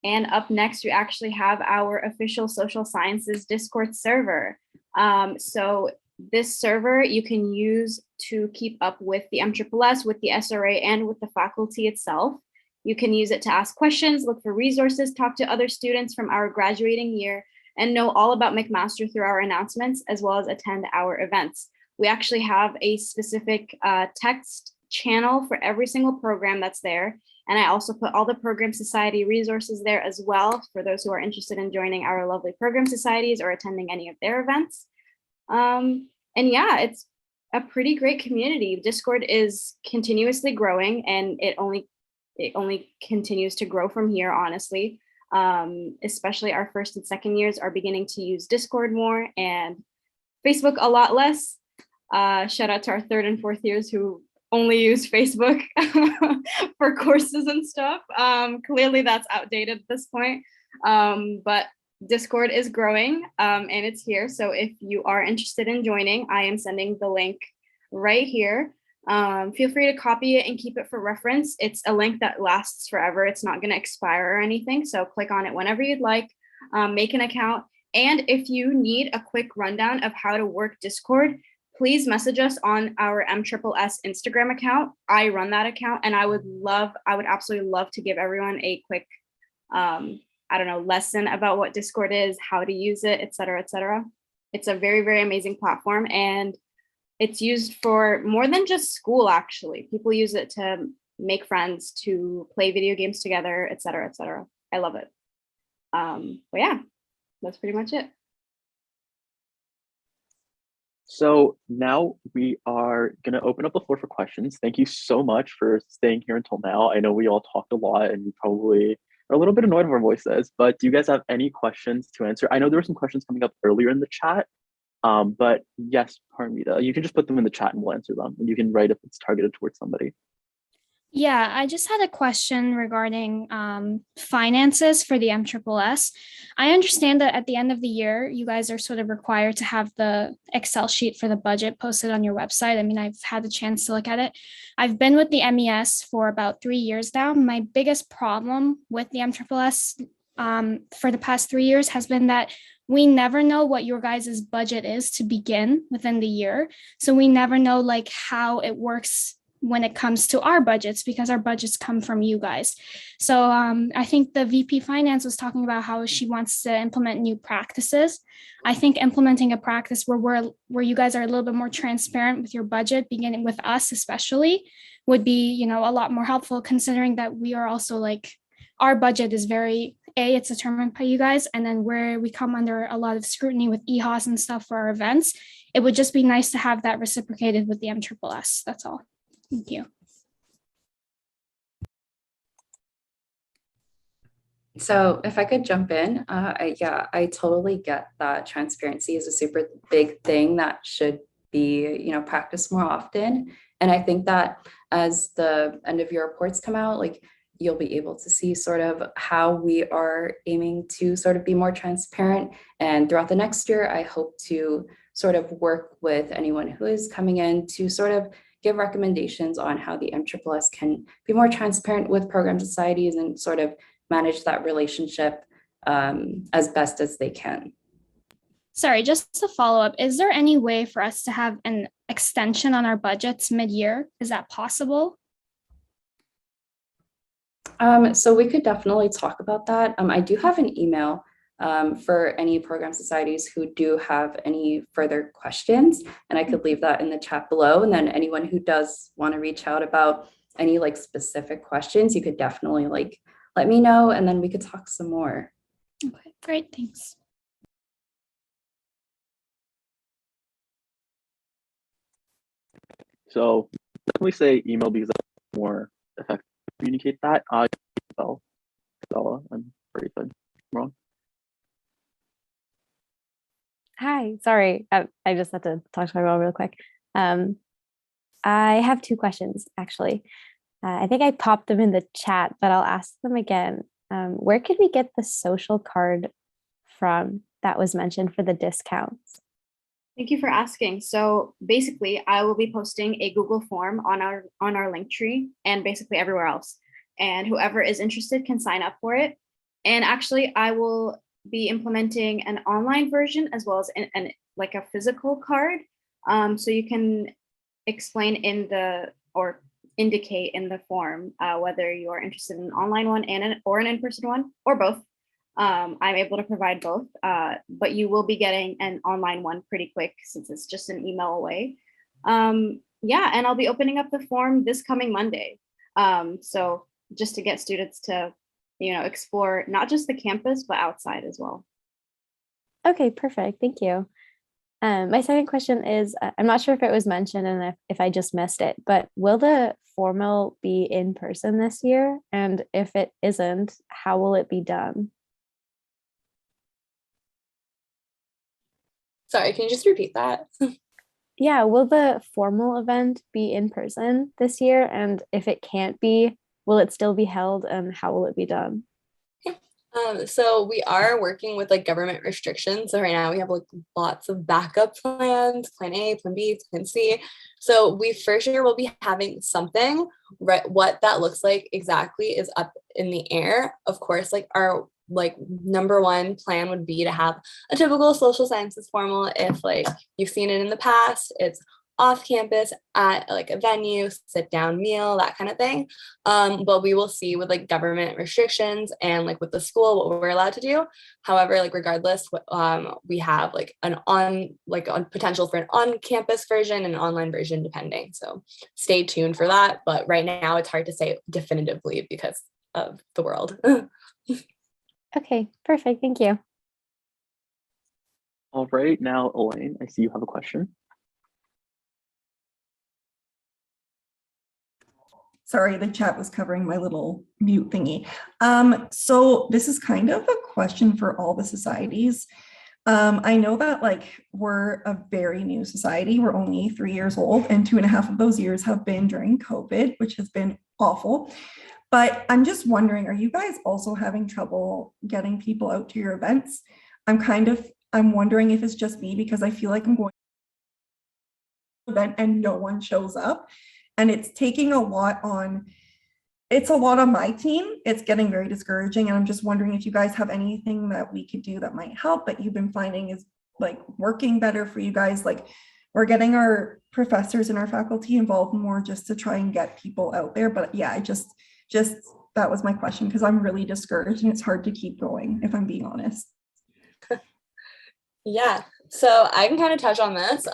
And up next, we actually have our official social sciences Discord server. So this server you can use to keep up with the MSSS, with the SRA, and with the faculty itself. You can use it to ask questions, look for resources, talk to other students from our graduating year, and know all about McMaster through our announcements, as well as attend our events. We actually have a specific text channel for every single program that's there. And I also put all the Program Society resources there as well for those who are interested in joining our lovely program societies or attending any of their events. And yeah, it's a pretty great community. Discord is continuously growing, and it only continues to grow from here, honestly. Especially our first and second years are beginning to use Discord more and Facebook a lot less. Shout out to our third and fourth years who only use Facebook for courses and stuff. Clearly that's outdated at this point, but Discord is growing and it's here. So if you are interested in joining, I am sending the link right here. Feel free to copy it and keep it for reference. It's a link that lasts forever. It's not going to expire or anything. So click on it whenever you'd like, make an account. And if you need a quick rundown of how to work Discord, please message us on our MSSS Instagram account. I run that account, and I would absolutely love to give everyone a quick, lesson about what Discord is, how to use it, et cetera, et cetera. It's a very, very amazing platform, and it's used for more than just school, actually. People use it to make friends, to play video games together, et cetera, et cetera. I love it. But yeah, that's pretty much it. So now we are going to open up the floor for questions. Thank you so much for staying here until now. I know we all talked a lot and you probably are a little bit annoyed of our voices, but do you guys have any questions to answer? I know there were some questions coming up earlier in the chat, but yes, Parmita, you can just put them in the chat and we'll answer them. And you can write if it's targeted towards somebody. Yeah, I just had a question regarding finances for the MSSS. I understand that at the end of the year, you guys are sort of required to have the Excel sheet for the budget posted on your website. I mean, I've had the chance to look at it. I've been with the MES for about 3 years now. My biggest problem with the MSSS for the past 3 years has been that we never know what your guys' budget is to begin within the year. So we never know like how it works when it comes to our budgets, because our budgets come from you guys. So I think the VP Finance was talking about how she wants to implement new practices. I think implementing a practice where you guys are a little bit more transparent with your budget, beginning with us especially, would be, you know, a lot more helpful, considering that we are also like, our budget is it's determined by you guys, and then where we come under a lot of scrutiny with EHOS and stuff for our events, it would just be nice to have that reciprocated with the MSSS. That's all. Thank you. So if I could jump in, I totally get that transparency is a super big thing that should be, practiced more often. And I think that as the end of year reports come out, like you'll be able to see sort of how we are aiming to sort of be more transparent. And throughout the next year, I hope to sort of work with anyone who is coming in to sort of give recommendations on how the MSSS can be more transparent with program societies and sort of manage that relationship as best as they can. Sorry, just to follow up, is there any way for us to have an extension on our budgets mid-year? Is that possible? So we could definitely talk about that. I do have an email for any program societies who do have any further questions, and I could leave that in the chat below. And then anyone who does want to reach out about any like specific questions, you could definitely like let me know, and then we could talk some more. Okay, great, thanks. So definitely say email because that's more effective to communicate that. Stella, I'm pretty good. Wrong. Hi, sorry, I just had to talk to my mom real quick. I have 2 questions, actually. I think I popped them in the chat, but I'll ask them again. Where could we get the social card from that was mentioned for the discounts? Thank you for asking. So basically, I will be posting a Google form on our link tree and basically everywhere else. And whoever is interested can sign up for it. And actually, I will be implementing an online version as well as like a physical card. So you can explain or indicate in the form whether you are interested in an online one or an in-person one, or both. I'm able to provide both, but you will be getting an online one pretty quick since it's just an email away. Yeah, and I'll be opening up the form this coming Monday. So just to get students to, explore not just the campus, but outside as well. Okay, perfect. Thank you. My second question is, I'm not sure if it was mentioned and if I just missed it, but will the formal be in person this year? And if it isn't, how will it be done? Sorry, can you just repeat that? Yeah, will the formal event be in person this year? And if it can't be, will it still be held, and how will it be done? So we are working with like government restrictions. So right now we have like lots of backup plans, plan A, plan B, plan C. So we for sure will be having something, right? What that looks like exactly is up in the air. Of course, like our number one plan would be to have a typical social sciences formal. If like you've seen it in the past, it's off campus at like a venue, sit down meal, that kind of thing. But we will see with like government restrictions and like with the school what we're allowed to do. However, like regardless, we have like on potential for an on-campus version and an online version depending. So stay tuned for that. But right now it's hard to say definitively because of the world. Okay, perfect. Thank you. All right, now Elaine, I see you have a question. Sorry, the chat was covering my little mute thingy. So this is kind of a question for all the societies. I know that we're a very new society. We're only 3 years old, and 2.5 of those years have been during COVID, which has been awful. But I'm just wondering, are you guys also having trouble getting people out to your events? I'm wondering if it's just me, because I feel like I'm going to an event and no one shows up. And it's taking a lot on my team. It's getting very discouraging. And I'm just wondering if you guys have anything that we could do that might help, that you've been finding is like working better for you guys. Like, we're getting our professors and our faculty involved more just to try and get people out there. But yeah, just that was my question, because I'm really discouraged and it's hard to keep going, if I'm being honest. Yeah, so I can kind of touch on this,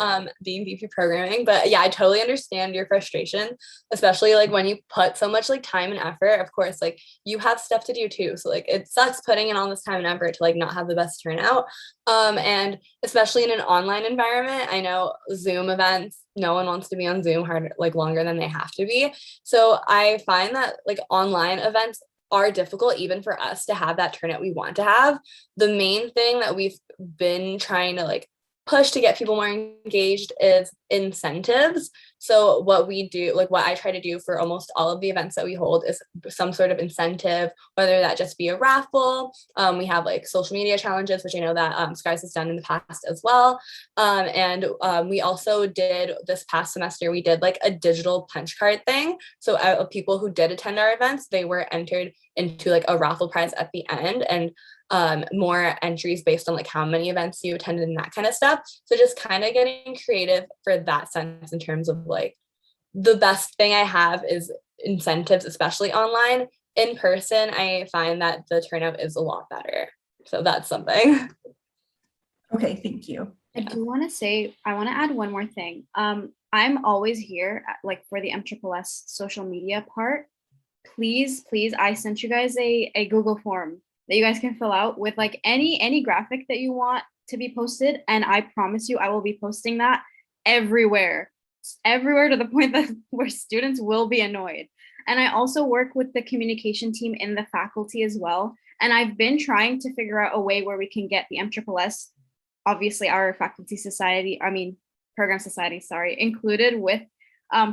being VP programming, but yeah, I totally understand your frustration, especially like when you put so much like time and effort. Of course, like you have stuff to do too, so like it sucks putting in all this time and effort to like not have the best turnout. And especially in an online environment, I know Zoom events, no one wants to be on Zoom hard like longer than they have to be. So I find that like online events are difficult even for us to have that turnout we want to have. The main thing that we've been trying to like push to get people more engaged is incentives. So what we do, like what I try to do for almost all of the events that we hold, is some sort of incentive, whether that just be a raffle. We have like social media challenges, which I know that Skies has done in the past as well. And we also did this past semester, we did like a digital punch card thing. So people who did attend our events, they were entered into like a raffle prize at the end, and more entries based on like how many events you attended and that kind of stuff. So just kind of getting creative for that sense in terms of like the best thing I have is incentives, especially online. In person, I find that the turnout is a lot better. So that's something. Okay, thank you. I do want to say, I want to add one more thing. I'm always here like for the MSSS social media part. Please, I sent you guys a Google form that you guys can fill out with like any graphic that you want to be posted. And I promise you, I will be posting that everywhere to the point that where students will be annoyed. And I also work with the communication team in the faculty as well. And I've been trying to figure out a way where we can get the MSSS, obviously our faculty society, program society, included with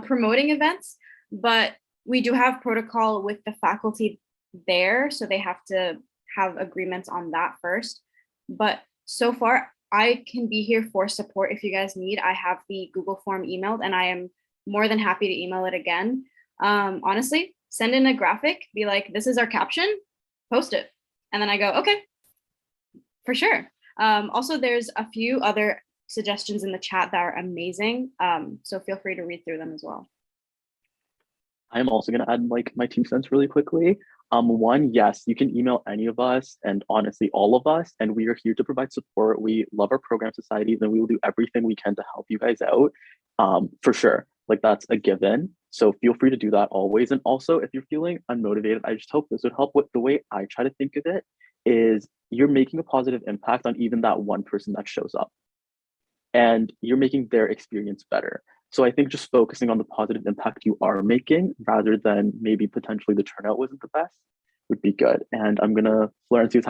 promoting events. But we do have protocol with the faculty there, so they have to have agreements on that first. But so far, I can be here for support if you guys need. I have the Google form emailed, and I am more than happy to email it again. Honestly, send in a graphic, be like, this is our caption, post it. And then I go, okay, for sure. Also, there's a few other suggestions in the chat that are amazing. So feel free to read through them as well. I'm also going to add like my 2 cents really quickly. One, yes, you can email any of us, and honestly, all of us, and we are here to provide support. We love our program societies, and we will do everything we can to help you guys out, for sure. Like, that's a given. So feel free to do that always. And also, if you're feeling unmotivated, I just hope this would help. With the way I try to think of it is you're making a positive impact on even that one person that shows up, and you're making their experience better. So I think just focusing on the positive impact you are making rather than maybe potentially the turnout wasn't the best would be good. And I'm gonna, Florencia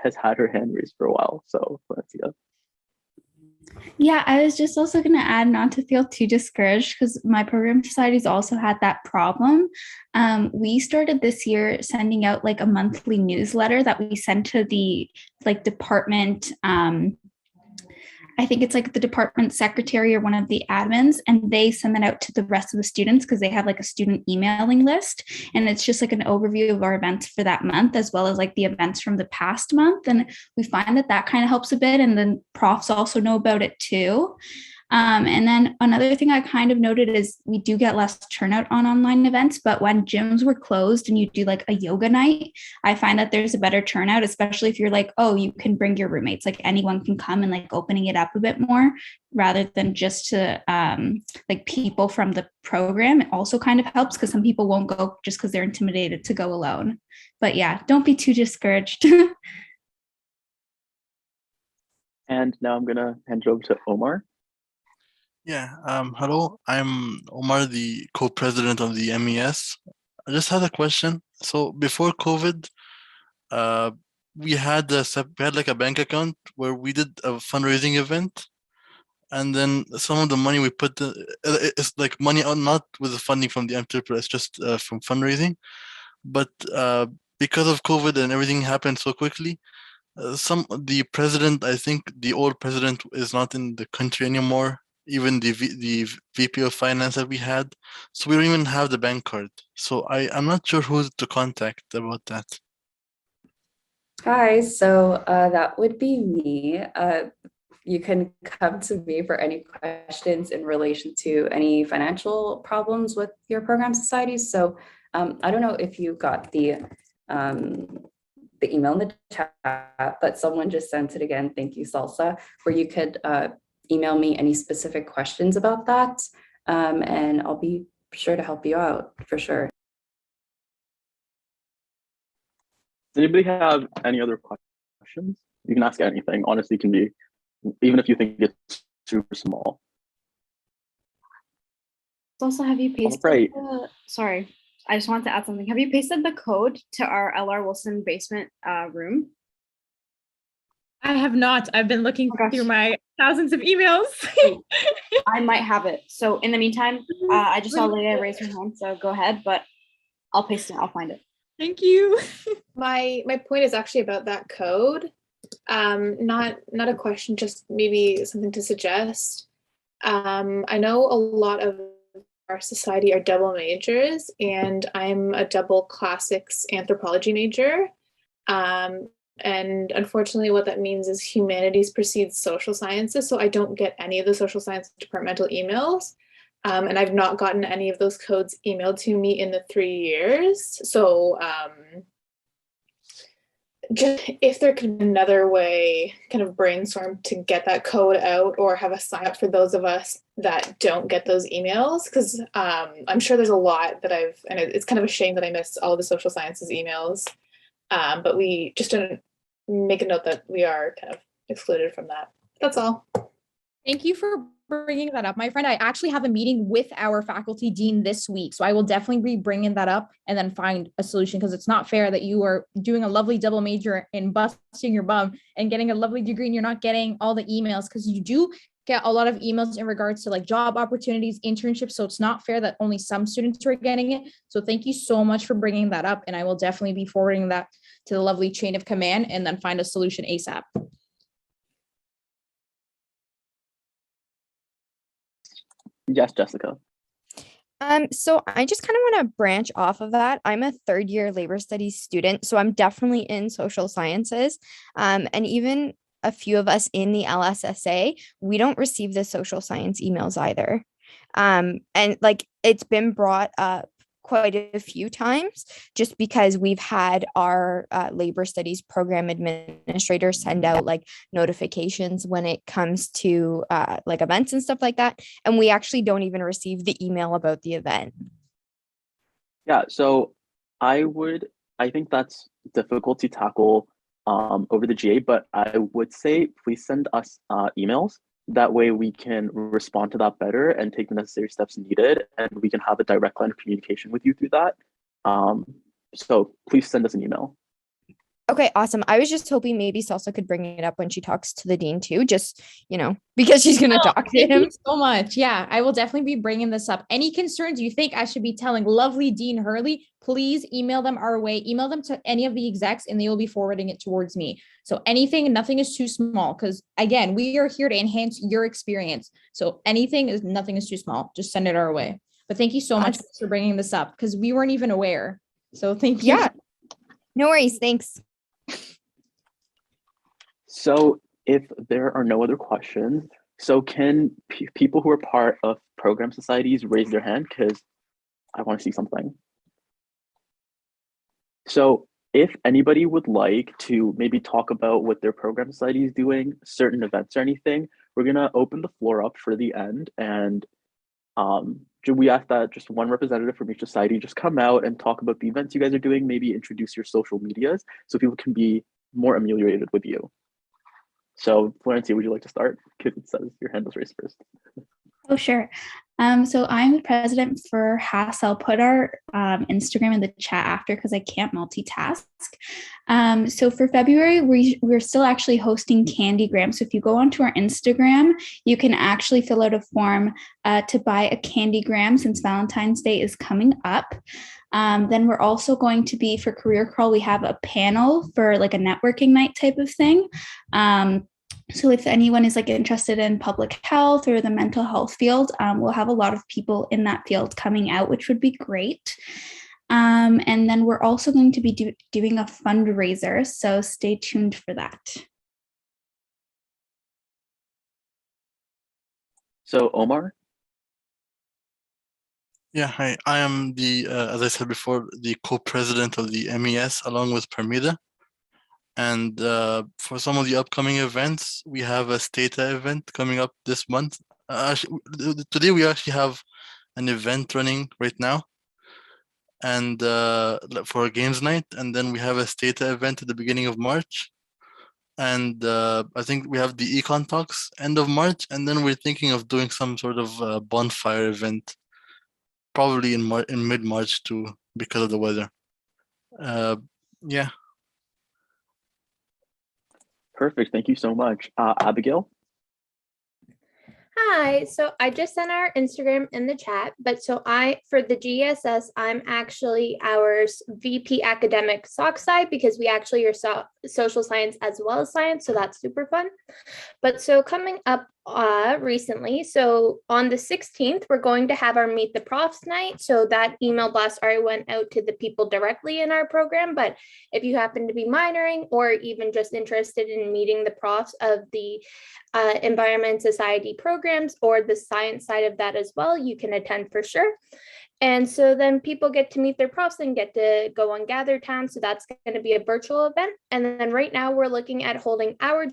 has had her hand raised for a while. So Florencia. Yeah, I was just also going to add, not to feel too discouraged, because my program societies also had that problem. We started this year sending out like a monthly newsletter that we sent to the like department. I think it's like the department secretary or one of the admins, and they send that out to the rest of the students because they have like a student emailing list. And it's just like an overview of our events for that month, as well as like the events from the past month. And we find that that kind of helps a bit. And then profs also know about it too. And then another thing I kind of noted is we do get less turnout on online events, but when gyms were closed and you do like a yoga night, I find that there's a better turnout, especially if you're like, oh, you can bring your roommates, like anyone can come, and like opening it up a bit more rather than just to like people from the program. It also kind of helps because some people won't go just because they're intimidated to go alone. But yeah, don't be too discouraged. And now I'm gonna hand it over to Omar. Yeah, hello, I'm Omar, the co-president of the MES. I just had a question. So before COVID, we had like a bank account where we did a fundraising event. and then some of the money we put, it's like money out, not with the funding from the MTPS, just from fundraising. But because of COVID and everything happened so quickly, the president, I think the old president is not in the country anymore. Even the VP of finance that we had, so we don't even have the bank card. So I'm not sure who to contact about that. Hi, so that would be me. You can come to me for any questions in relation to any financial problems with your program societies. So I don't know if you got the email in the chat, but someone just sent it again. Thank you, SALSA, where you could email me any specific questions about that, and I'll be sure to help you out for sure. Does anybody have any other questions? You can ask anything. Honestly, it can be, even if you think it's super small. Also, have you pasted Right. sorry, I just wanted to add something. Have you pasted the code to our LR Wilson basement room? I have not. I've been looking Oh gosh. through my thousands of emails. I might have it. So in the meantime, I just saw Leah raise her hand, so go ahead, but I'll paste it. I'll find it. Thank you. My point is actually about that code. Not a question, just maybe something to suggest. I know a lot of our society are double majors, and I'm a double classics anthropology major. And unfortunately, what that means is humanities precedes social sciences. So I don't get any of the social science departmental emails. And I've not gotten any of those codes emailed to me in the 3 years. So just if there could be another way, kind of brainstorm to get that code out, or have a sign up for those of us that don't get those emails, because I'm sure there's a lot that and it's kind of a shame that I missed all the social sciences emails, but we just didn't make a note that we are kind of excluded from that. That's all. Thank you for bringing that up, my friend. I actually have a meeting with our faculty dean this week, so I will definitely be bringing that up and then find a solution, because it's not fair that you are doing a lovely double major and busting your bum and getting a lovely degree and you're not getting all the emails, because you do get a lot of emails in regards to like job opportunities, internships. So it's not fair that only some students are getting it. So thank you so much for bringing that up. And I will definitely be forwarding that to the lovely chain of command and then find a solution ASAP. Yes, Jessica. So I just kind of want to branch off of that. I'm a third year labor studies student, so I'm definitely in social sciences. And even a few of us in the LSSA, we don't receive the social science emails either. And like it's been brought up quite a few times, just because we've had our labor studies program administrator send out like notifications when it comes to like events and stuff like that. And we actually don't even receive the email about the event. Yeah, so I think that's difficult to tackle over the GA, but I would say please send us emails. That way we can respond to that better and take the necessary steps needed, and we can have a direct line of communication with you through that. So please send us an email. Okay, awesome. I was just hoping maybe Salsa could bring it up when she talks to the dean too, just, you know, because she's going to talk to him. Thank you so much. Yeah, I will definitely be bringing this up. Any concerns you think I should be telling lovely Dean Hurley, please email them our way. Email them to any of the execs and they will be forwarding it towards me. So nothing is too small, because again, we are here to enhance your experience. So nothing is too small. Just send it our way. But thank you so much for bringing this up, because we weren't even aware. So thank you. Yeah, no worries. Thanks. So if there are no other questions, so can people who are part of program societies raise their hand, because I want to see something. So if anybody would like to maybe talk about what their program society is doing, certain events or anything, we're going to open the floor up for the end. And we ask that just one representative from each society just come out and talk about the events you guys are doing, maybe introduce your social medias so people can be more ameliorated with you. So Florencia, would you like to start? Because it says your hand was raised first. Oh, sure. So I'm the president for HAS. I'll put our Instagram in the chat after because I can't multitask. So for February, we're still actually hosting Candygram. So if you go onto our Instagram, you can actually fill out a form to buy a Candygram since Valentine's Day is coming up. Then we're also going to be, for Career Crawl, we have a panel for like a networking night type of thing. So if anyone is like interested in public health or the mental health field, we'll have a lot of people in that field coming out, which would be great. And then we're also going to be doing a fundraiser, so stay tuned for that. So Omar? Yeah, hi. I am the, as I said before, the co-president of the MES along with Parmida. And for some of the upcoming events, we have a Stata event coming up this month. Today we actually have an event running right now, and for a games night, and then we have a Stata event at the beginning of March. And I think we have the Econ Talks end of March, and then we're thinking of doing some sort of bonfire event, probably in mid-March too, because of the weather. Yeah. Perfect. Thank you so much. Abigail? Hi, so I just sent our Instagram in the chat, but so for the GSS, I'm actually our VP academic SOC side because we actually are social science as well as science, so that's super fun. But so coming up recently, so on the 16th, we're going to have our Meet the Profs night. So that email blast already went out to the people directly in our program, but if you happen to be minoring or even just interested in meeting the profs of the environment society programs or the science side of that as well, you can attend for sure. And so then people get to meet their profs and get to go on Gather Town. So that's going to be a virtual event. And then right now we're looking at holding our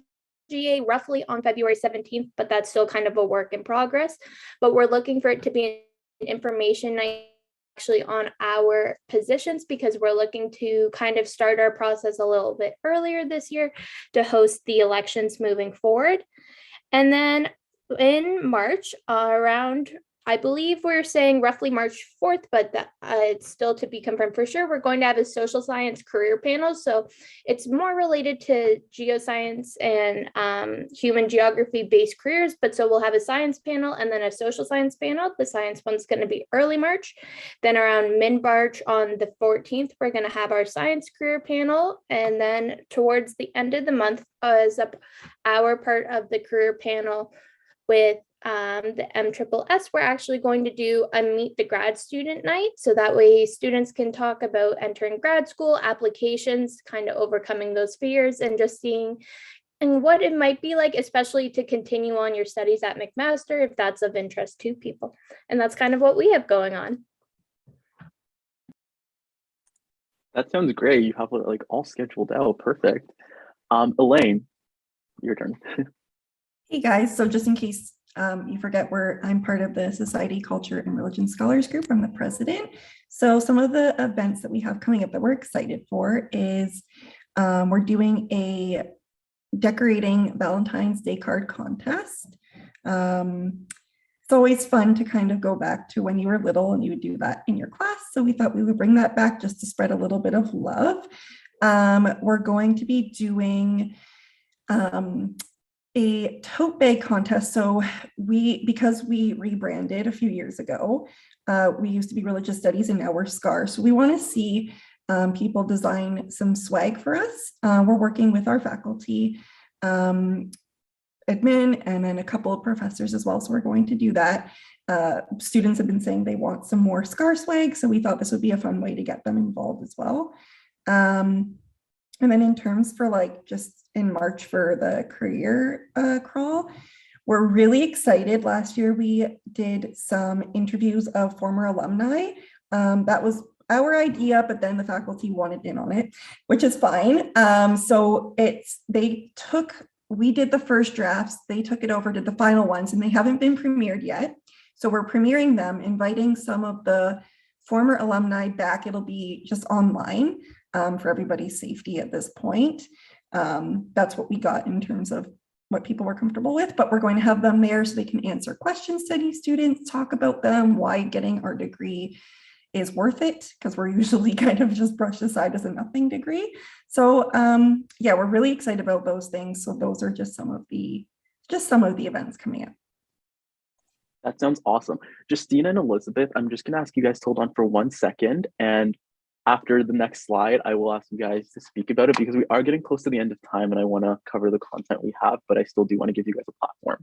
GA roughly on February 17th, but that's still kind of a work in progress. But we're looking for it to be an information night actually on our positions because we're looking to kind of start our process a little bit earlier this year to host the elections moving forward. And then in March, around, I believe we're saying roughly March 4th, but it's still to be confirmed for sure. We're going to have a social science career panel. So it's more related to geoscience and human geography based careers. But so we'll have a science panel and then a social science panel. The science one's going to be early March. Then around mid-March on the 14th, we're going to have our science career panel. And then towards the end of the month is our part of the career panel with the MSSS, we're actually going to do a Meet the Grad Student night. So that way students can talk about entering grad school, applications, kind of overcoming those fears and just seeing and what it might be like, especially to continue on your studies at McMaster, if that's of interest to people. And that's kind of what we have going on. That sounds great. You have like all scheduled out. Perfect. Elaine, your turn. Hey guys, so just in case you forget, I'm part of the Society, Culture, and Religion Scholars Group. I'm the president. So some of the events that we have coming up that we're excited for is we're doing a decorating Valentine's Day card contest. It's always fun to kind of go back to when you were little and you would do that in your class. So we thought we would bring that back just to spread a little bit of love. We're going to be doing a tote bag contest. So because we rebranded a few years ago, we used to be religious studies and now we're SCAR. So we want to see people design some swag for us. We're working with our faculty, admin, and then a couple of professors as well. So we're going to do that. Students have been saying they want some more SCAR swag. So we thought this would be a fun way to get them involved as well. And then in terms for like just in March for the career crawl, we're really excited. Last year we did some interviews of former alumni. That was our idea, but then the faculty wanted in on it, which is fine. So we did the first drafts, they took it over to the final ones, and they haven't been premiered yet. So we're premiering them, inviting some of the former alumni back. It'll be just online for everybody's safety at this point. That's what we got in terms of what people were comfortable with, but we're going to have them there so they can answer questions to these students, talk about them, why getting our degree is worth it, because we're usually kind of just brushed aside as a nothing degree. So yeah, we're really excited about those things. So those are just some of the events coming up. That sounds awesome. Justina and Elizabeth, I'm just gonna ask you guys to hold on for 1 second, and after the next slide, I will ask you guys to speak about it because we are getting close to the end of time and I wanna cover the content we have, but I still do wanna give you guys a platform.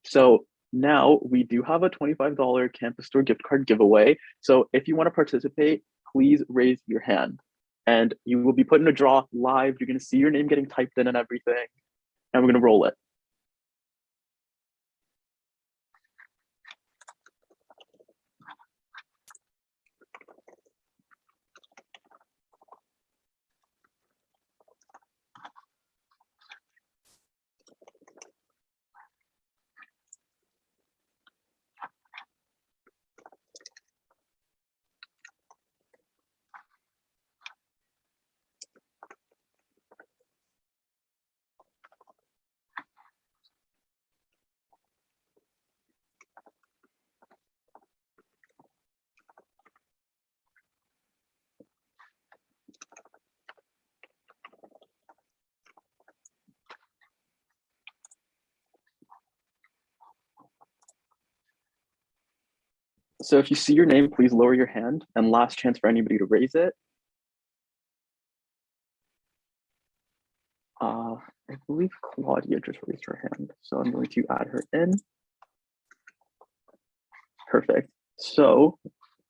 So now we do have a $25 campus store gift card giveaway. So if you wanna participate, please raise your hand and you will be put in a draw live. You're gonna see your name getting typed in and everything, and we're gonna roll it. So if you see your name, please lower your hand, and last chance for anybody to raise it. I believe Claudia just raised her hand, so I'm going to add her in. Perfect. So,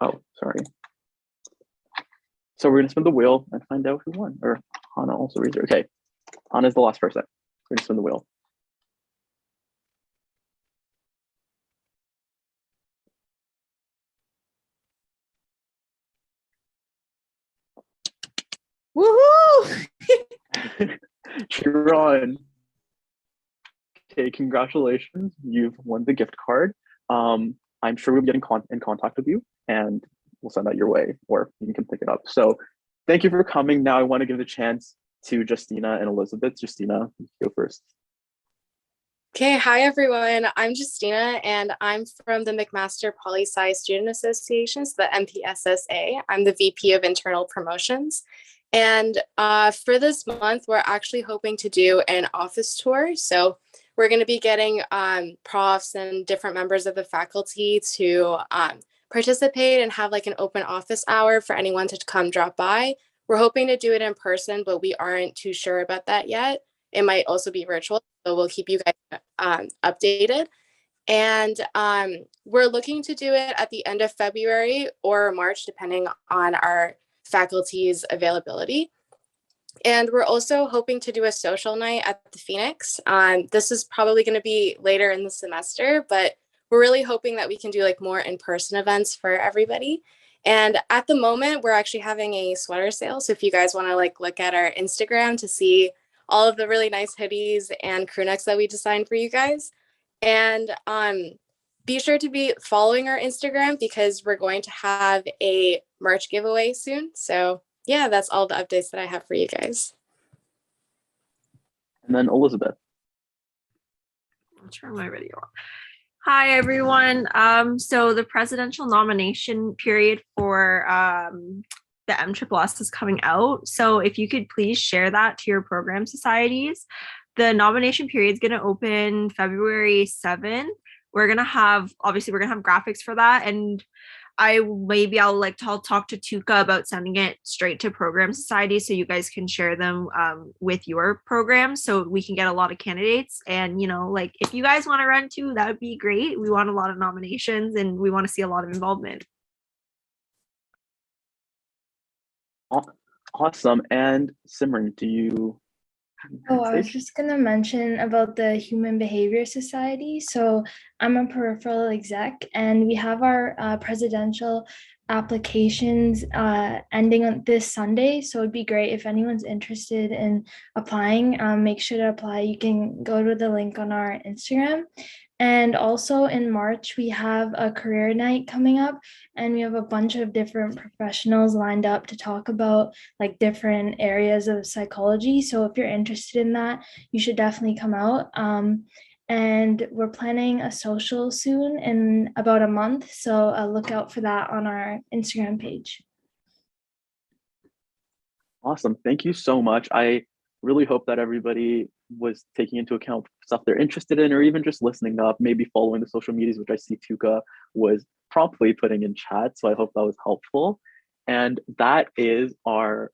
oh, sorry. So we're gonna spin the wheel and find out who won, or Hannah also raised her. Okay, Hannah's the last person. We're gonna spin the wheel. Woohoo! You're on. Okay, congratulations. You've won the gift card. I'm sure we'll be getting in contact with you and we'll send that your way, or you can pick it up. So thank you for coming. Now I want to give the chance to Justina and Elizabeth. Justina, go first. Okay, hi everyone. I'm Justina and I'm from the McMaster Poli-Sci Student Association, so the MPSSA. I'm the VP of Internal Promotions. And for this month, we're actually hoping to do an office tour. So we're going to be getting profs and different members of the faculty to participate and have like an open office hour for anyone to come drop by. We're hoping to do it in person, but we aren't too sure about that yet. It might also be virtual, so we'll keep you guys updated. And we're looking to do it at the end of February or March, depending on our faculty's availability. And we're also hoping to do a social night at the Phoenix. This is probably going to be later in the semester, but we're really hoping that we can do like more in-person events for everybody. And at the moment, we're actually having a sweater sale. So if you guys want to like look at our Instagram to see all of the really nice hoodies and crew necks that we designed for you guys. And be sure to be following our Instagram because we're going to have a merch giveaway soon. So yeah, that's all the updates that I have for you guys. And then Elizabeth. I'll turn my video on. Hi, everyone. So the presidential nomination period for the MSSS is coming out. So if you could please share that to your program societies. The nomination period is going to open February 7th. We're going to have graphics for that. And I'll talk to Tuka about sending it straight to program society so you guys can share them with your program so we can get a lot of candidates. And if you guys want to run too, that would be great. We want a lot of nominations and we want to see a lot of involvement. Awesome. And Simran, do you? Oh, I was just going to mention about the Human Behavior Society. So I'm a Peripheral exec, and we have our presidential applications ending on this Sunday. So it'd be great if anyone's interested in applying, make sure to apply. You can go to the link on our Instagram. And also in March, we have a career night coming up, and we have a bunch of different professionals lined up to talk about like different areas of psychology. So if you're interested in that, you should definitely come out. And we're planning a social soon in about a month. So look out for that on our Instagram page. Awesome. Thank you so much. I really hope that everybody was taking into account stuff they're interested in, or even just listening up, maybe following the social medias, which I see Tuka was promptly putting in chat. So I hope that was helpful. And that is our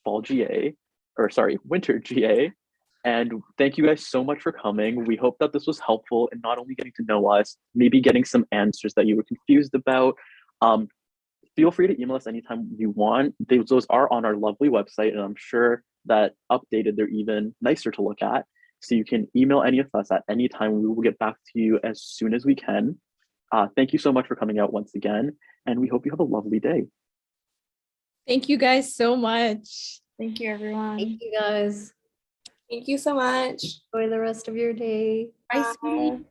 fall GA, or sorry, winter GA. And thank you guys so much for coming. We hope that this was helpful in not only getting to know us, maybe getting some answers that you were confused about. Feel free to email us anytime you want. Those are on our lovely website, and I'm sure that updated, they're even nicer to look at. So you can email any of us at any time. We will get back to you as soon as we can. Thank you so much for coming out once again, and we hope you have a lovely day. Thank you guys so much. Thank you, everyone. Thank you guys. Thank you so much. Enjoy the rest of your day. Bye, sweetie.